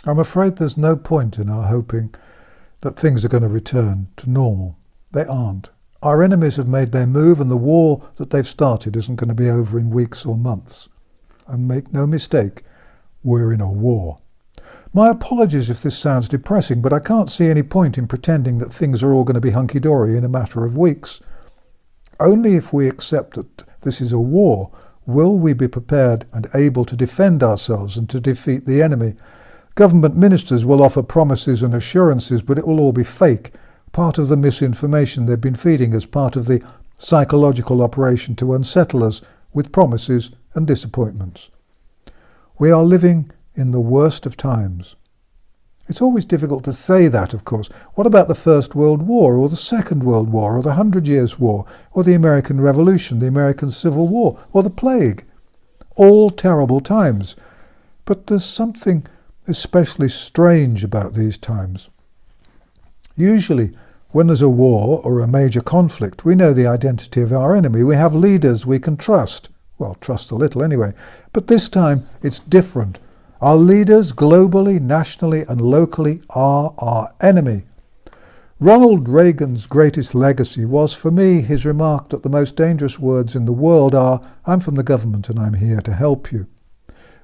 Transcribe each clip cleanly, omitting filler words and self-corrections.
I'm afraid there's no point in our hoping that things are going to return to normal. They aren't. Our enemies have made their move, and the war that they've started isn't going to be over in weeks or months. And make no mistake, we're in a war. My apologies if this sounds depressing, but I can't see any point in pretending that things are all going to be hunky-dory in a matter of weeks. Only if we accept that this is a war will we be prepared and able to defend ourselves and to defeat the enemy. Government ministers will offer promises and assurances, but it will all be fake, part of the misinformation they've been feeding us, part of the psychological operation to unsettle us with promises and disappointments. We are living in the worst of times. It's always difficult to say that, of course. What about the First World War, or the Second World War, or the 100 Years' War, or the American Revolution, the American Civil War, or the Plague? All terrible times. But there's something especially strange about these times. Usually, when there's a war or a major conflict, we know the identity of our enemy. We have leaders we can trust. Well, trust a little anyway. But this time, it's different. Our leaders, globally, nationally, and locally, are our enemy. Ronald Reagan's greatest legacy was, for me, his remark that the most dangerous words in the world are, "I'm from the government and I'm here to help you."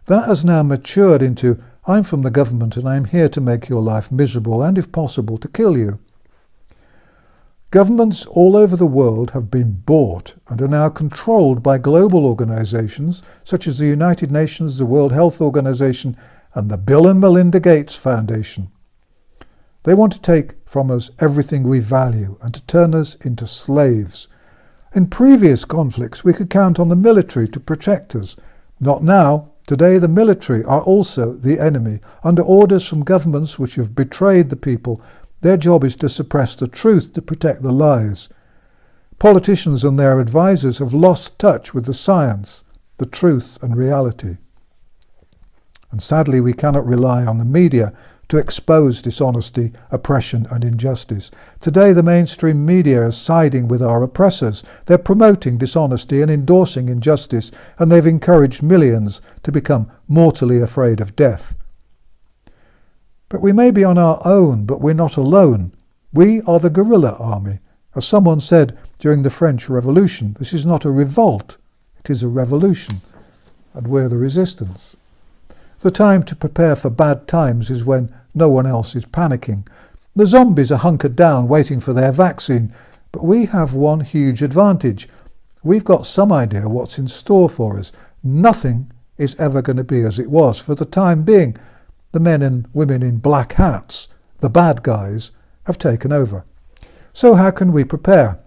That has now matured into, "I'm from the government and I'm here to make your life miserable and, if possible, to kill you." Governments all over the world have been bought and are now controlled by global organizations such as the United Nations, the World Health Organization, and the Bill and Melinda Gates Foundation. They want to take from us everything we value and to turn us into slaves. In previous conflicts, we could count on the military to protect us. Not now. Today, the military are also the enemy. Under orders from governments which have betrayed the people, their job is to suppress the truth, to protect the lies. Politicians and their advisors have lost touch with the science, the truth and reality. And sadly, we cannot rely on the media to expose dishonesty, oppression and injustice. Today, the mainstream media is siding with our oppressors. They're promoting dishonesty and endorsing injustice, and they've encouraged millions to become mortally afraid of death. But we may be on our own, but we're not alone. We are the guerrilla army. As someone said during the French Revolution, this is not a revolt, it is a revolution, and we're the resistance. The time to prepare for bad times is when no one else is panicking. The zombies are hunkered down waiting for their vaccine, but we have one huge advantage. We've got some idea what's in store for us. Nothing is ever going to be as it was. For the time being, the men and women in black hats, the bad guys, have taken over. So how can we prepare?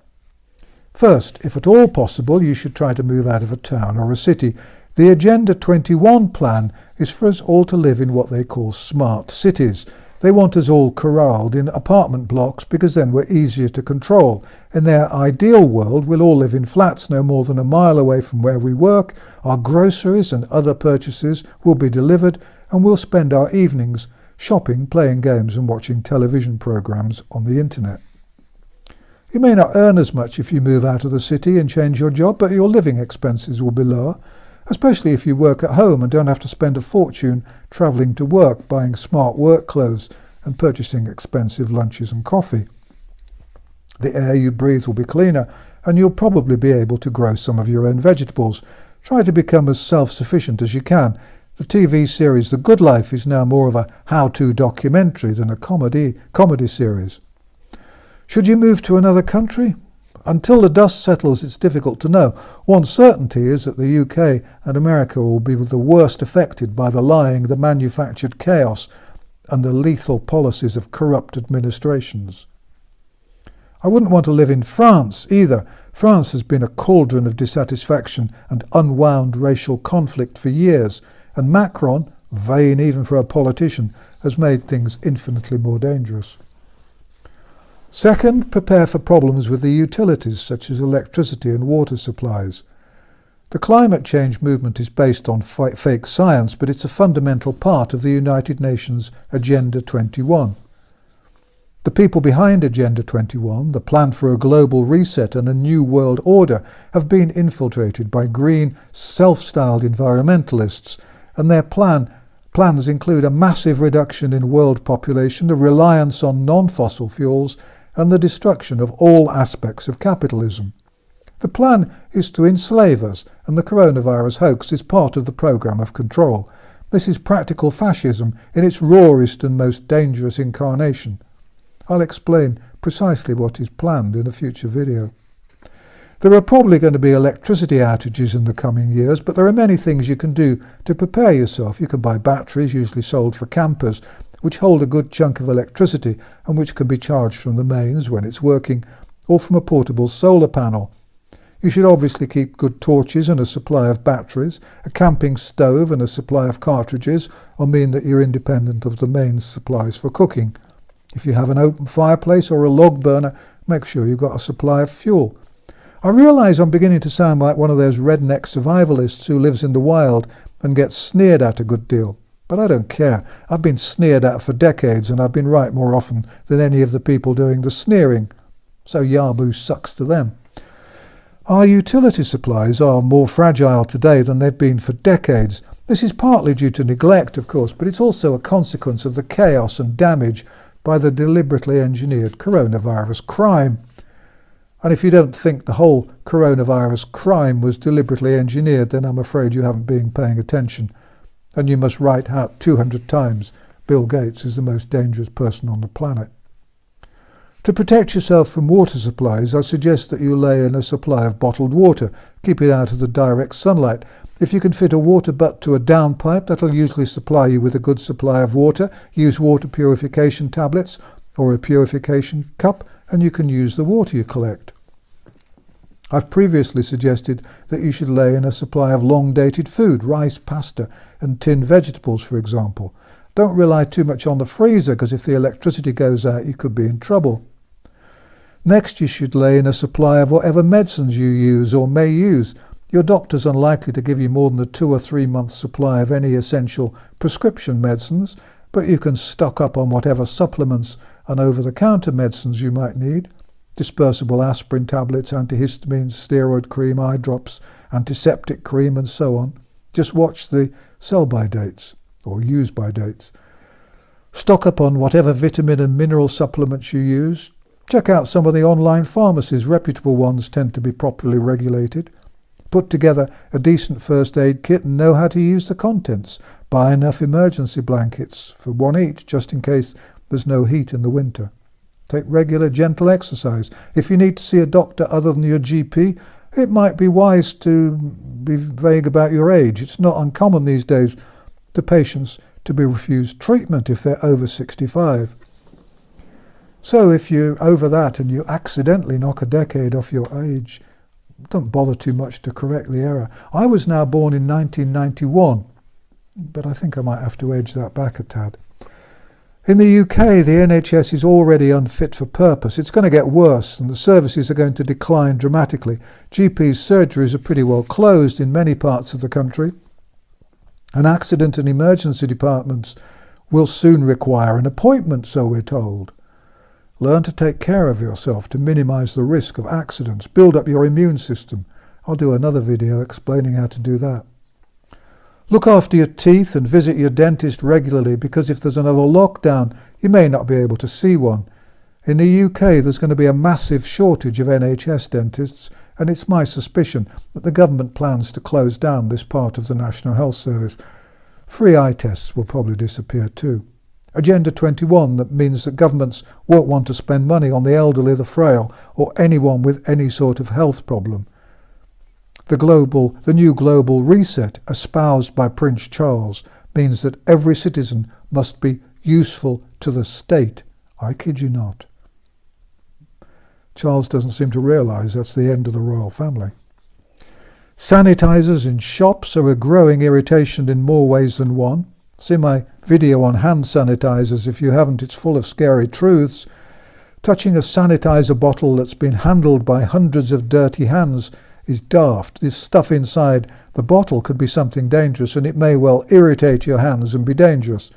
First, if at all possible, you should try to move out of a town or a city. The Agenda 21 plan is for us all to live in what they call smart cities. They want us all corralled in apartment blocks because then we're easier to control. In their ideal world, we'll all live in flats no more than a mile away from where we work. Our groceries and other purchases will be delivered, and we'll spend our evenings shopping, playing games and watching television programs on the internet. You may not earn as much if you move out of the city and change your job, but your living expenses will be lower, especially if you work at home and don't have to spend a fortune travelling to work, buying smart work clothes and purchasing expensive lunches and coffee. The air you breathe will be cleaner, and you'll probably be able to grow some of your own vegetables. Try to become as self-sufficient as you can. The TV series The Good Life is now more of a how-to documentary than a comedy series. Should you move to another country? Until the dust settles, it's difficult to know. One certainty is that the UK and America will be the worst affected by the lying, the manufactured chaos, and the lethal policies of corrupt administrations. I wouldn't want to live in France either. France has been a cauldron of dissatisfaction and unwound racial conflict for years, and Macron, vain even for a politician, has made things infinitely more dangerous. Second, prepare for problems with the utilities such as electricity and water supplies. The climate change movement is based on fake science, but it's a fundamental part of the United Nations Agenda 21. The people behind Agenda 21, the plan for a global reset and a new world order, have been infiltrated by green, self-styled environmentalists, and their plan Plans include a massive reduction in world population, a reliance on non-fossil fuels, and the destruction of all aspects of capitalism. The plan is to enslave us, and the coronavirus hoax is part of the programme of control. This is practical fascism in its rawest and most dangerous incarnation. I'll explain precisely what is planned in a future video. There are probably going to be electricity outages in the coming years, but there are many things you can do to prepare yourself. You can buy batteries, usually sold for campers, which hold a good chunk of electricity and which can be charged from the mains when it's working, or from a portable solar panel. You should obviously keep good torches and a supply of batteries. A camping stove and a supply of cartridges will mean that you're independent of the mains supplies for cooking. If you have an open fireplace or a log burner, make sure you've got a supply of fuel. I realise I'm beginning to sound like one of those redneck survivalists who lives in the wild and gets sneered at a good deal. But I don't care. I've been sneered at for decades, and I've been right more often than any of the people doing the sneering. So Yabu sucks to them. Our utility supplies are more fragile today than they've been for decades. This is partly due to neglect, of course, but it's also a consequence of the chaos and damage by the deliberately engineered coronavirus crime. And if you don't think the whole coronavirus crime was deliberately engineered, then I'm afraid you haven't been paying attention. And you must write out 200 times Bill Gates is the most dangerous person on the planet. To protect yourself from water supplies, I suggest that you lay in a supply of bottled water. Keep it out of the direct sunlight. If you can fit a water butt to a downpipe, that'll usually supply you with a good supply of water. Use water purification tablets or a purification cup, and you can use the water you collect. I've previously suggested that you should lay in a supply of long-dated food, rice, pasta, and tinned vegetables, for example. Don't rely too much on the freezer, because if the electricity goes out, you could be in trouble. Next, you should lay in a supply of whatever medicines you use or may use. Your doctor's unlikely to give you more than a 2 or 3 month supply of any essential prescription medicines, but you can stock up on whatever supplements and over-the-counter medicines you might need. Dispersible aspirin tablets, antihistamines, steroid cream, eye drops, antiseptic cream, and so on. Just watch the sell-by dates, or use-by dates. Stock up on whatever vitamin and mineral supplements you use. Check out some of the online pharmacies. Reputable ones tend to be properly regulated. Put together a decent first aid kit and know how to use the contents. Buy enough emergency blankets, for one each, just in case there's no heat in the winter. Take regular, gentle exercise. If you need to see a doctor other than your GP, it might be wise to be vague about your age. It's not uncommon these days for patients to be refused treatment if they're over 65. So if you're over that and you accidentally knock a decade off your age, don't bother too much to correct the error. I was now born in 1991, but I think I might have to edge that back a tad. In the UK, the NHS is already unfit for purpose. It's going to get worse, and the services are going to decline dramatically. GPs' surgeries are pretty well closed in many parts of the country, and accident and emergency departments will soon require an appointment, so we're told. Learn to take care of yourself to minimise the risk of accidents. Build up your immune system. I'll do another video explaining how to do that. Look after your teeth and visit your dentist regularly, because if there's another lockdown, you may not be able to see one. In the UK, there's going to be a massive shortage of NHS dentists, and it's my suspicion that the government plans to close down this part of the National Health Service. Free eye tests will probably disappear too. Agenda 21, that means that governments won't want to spend money on the elderly, the frail, or anyone with any sort of health problem. The new global reset espoused by Prince Charles means that every citizen must be useful to the state. I kid you not. Charles doesn't seem to realise that's the end of the royal family. Sanitisers in shops are a growing irritation in more ways than one. See my video on hand sanitisers if you haven't. It's full of scary truths. Touching a sanitizer bottle that's been handled by hundreds of dirty hands is daft. This stuff inside the bottle could be something dangerous, and it may well irritate your hands and be dangerous.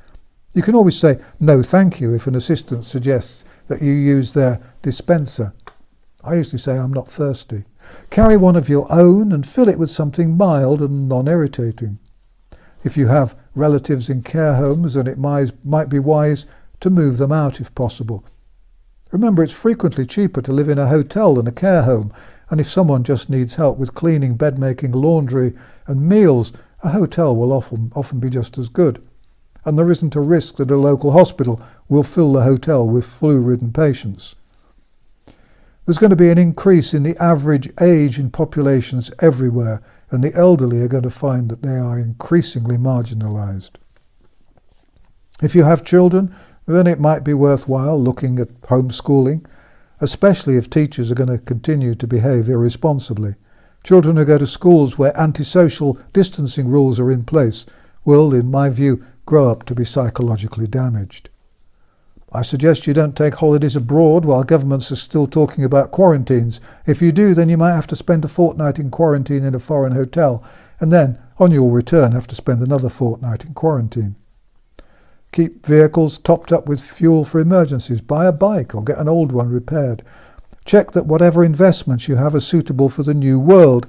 You can always say no thank you if an assistant suggests that you use their dispenser. I usually say I'm not thirsty. Carry one of your own and fill it with something mild and non-irritating. If you have relatives in care homes, then it might be wise to move them out if possible. Remember, it's frequently cheaper to live in a hotel than a care home, and if someone just needs help with cleaning, bed making, laundry and meals, a hotel will often be just as good. And there isn't a risk that a local hospital will fill the hotel with flu-ridden patients. There's going to be an increase in the average age in populations everywhere, and the elderly are going to find that they are increasingly marginalised. If you have children, then it might be worthwhile looking at homeschooling, especially if teachers are going to continue to behave irresponsibly. Children who go to schools where antisocial distancing rules are in place will, in my view, grow up to be psychologically damaged. I suggest you don't take holidays abroad while governments are still talking about quarantines. If you do, then you might have to spend a fortnight in quarantine in a foreign hotel, and then, on your return, have to spend another fortnight in quarantine. Keep vehicles topped up with fuel for emergencies. Buy a bike or get an old one repaired. Check that whatever investments you have are suitable for the new world.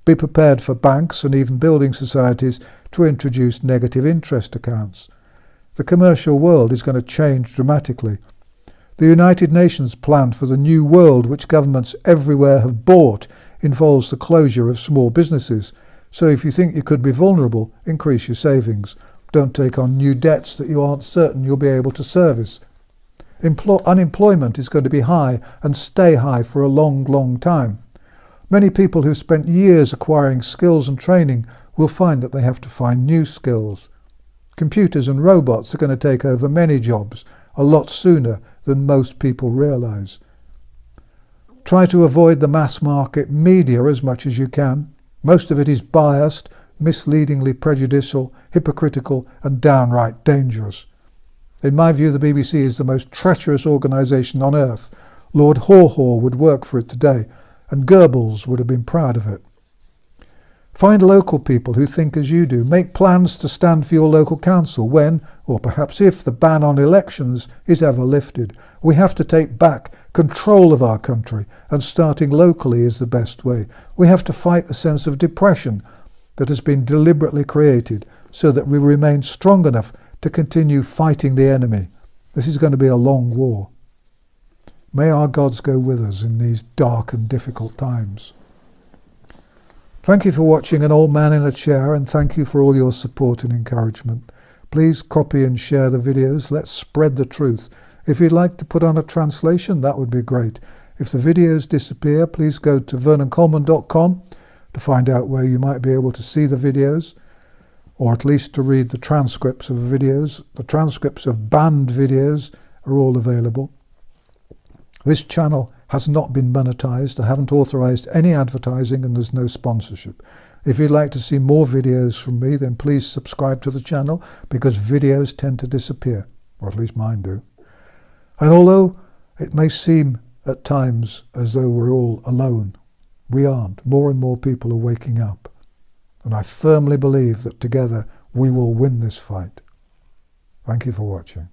Be prepared for banks and even building societies to introduce negative interest accounts. The commercial world is going to change dramatically. The United Nations plan for the new world, which governments everywhere have bought, involves the closure of small businesses. So if you think you could be vulnerable, increase your savings. Don't take on new debts that you aren't certain you'll be able to service. Unemployment is going to be high and stay high for a long, long time. Many people who've spent years acquiring skills and training will find that they have to find new skills. Computers and robots are going to take over many jobs a lot sooner than most people realise. Try to avoid the mass market media as much as you can. Most of it is biased, misleadingly prejudicial, hypocritical and downright dangerous. In my view, the BBC is the most treacherous organisation on earth. Lord Haw would work for it today, and Goebbels would have been proud of it. Find local people who think as you do. Make plans to stand for your local council when, or perhaps if, the ban on elections is ever lifted. We have to take back control of our country, and starting locally is the best way. We have to fight the sense of depression that has been deliberately created so that we remain strong enough to continue fighting the enemy. This is going to be a long war. May our gods go with us in these dark and difficult times. Thank you for watching An Old Man in a Chair, and thank you for all your support and encouragement. Please copy and share the videos. Let's spread the truth. If you'd like to put on a translation, that would be great. If the videos disappear, please go to vernoncoleman.com to find out where you might be able to see the videos, or at least to read the transcripts of the videos. The transcripts of banned videos are all available. This channel has not been monetized. I haven't authorized any advertising, and there's no sponsorship. If you'd like to see more videos from me, then please subscribe to the channel, because videos tend to disappear, or at least mine do. And although it may seem at times as though we're all alone, we aren't. More and more people are waking up. And I firmly believe that together we will win this fight. Thank you for watching.